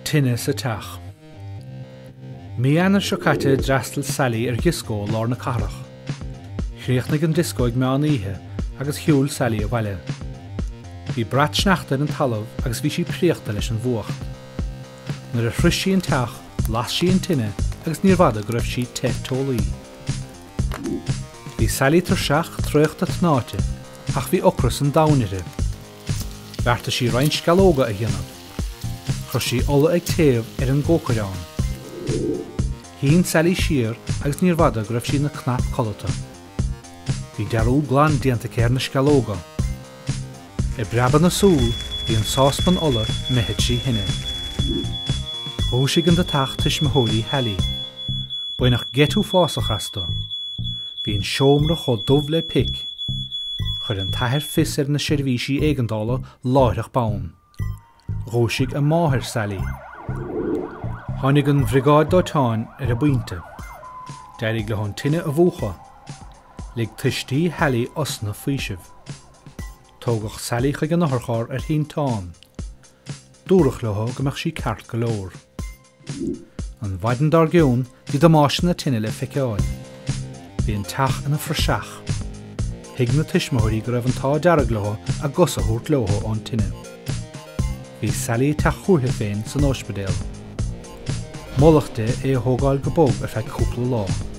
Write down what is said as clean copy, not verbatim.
Tine sa teach. Mí anar siocate drastal Sally giscó lár na carach. Chríochnig an disco ag meán ihe agus hiúil Sally a bhaile. Bhí brat sneachta an talamh agus bhí sí príochta leis an bhuacht. Nuair a chris sí an teach, las sí an Tine agus níor bhada go raibh sí te tólaí. Bhí Sally tar seach tríochta tnáte ach bhí ocras an daunire. Bhearta sí roinn scalóga a dhéanamh. Chur sí ola ag taobh ar an ggócairán. Hín Sally siar agus níor bhada go raibh sí na cnap colata. Bhí dearú glán déanta céir na scalóga. I breaban na súl bhí an sáspan ola mehead sí hinne. Thóisig an de tacht tuis mahóí helí. Buinach getú fásach asta. Bhí an seomra cho dubh le pic. Chur an taithir fis ar na seirbhísí éigeandála láithreach bán. Thóisig a máthir Sally. Tháinig an bhrigáid dóitáin ar a buinte. D'éirigh le hon Tine a bhuacha. Lig tuistíí helí osna faoisibh. Tógach Sally chuig an natharchár ar hín tán. Dúrach letha go mbeadh sí ceart go leor. An bhaidan dar giún bhí damáiste na Tine le feiceáil. Bhí an teach ina freiseach. Thig na tuismothirí go raibh an tá dearg letha a gosa thuairt letha ón Tine. Bhí Sally teach chuairthe féin san ospidéal. Molachta é a thógáil go bog ar feadh cúpla lá.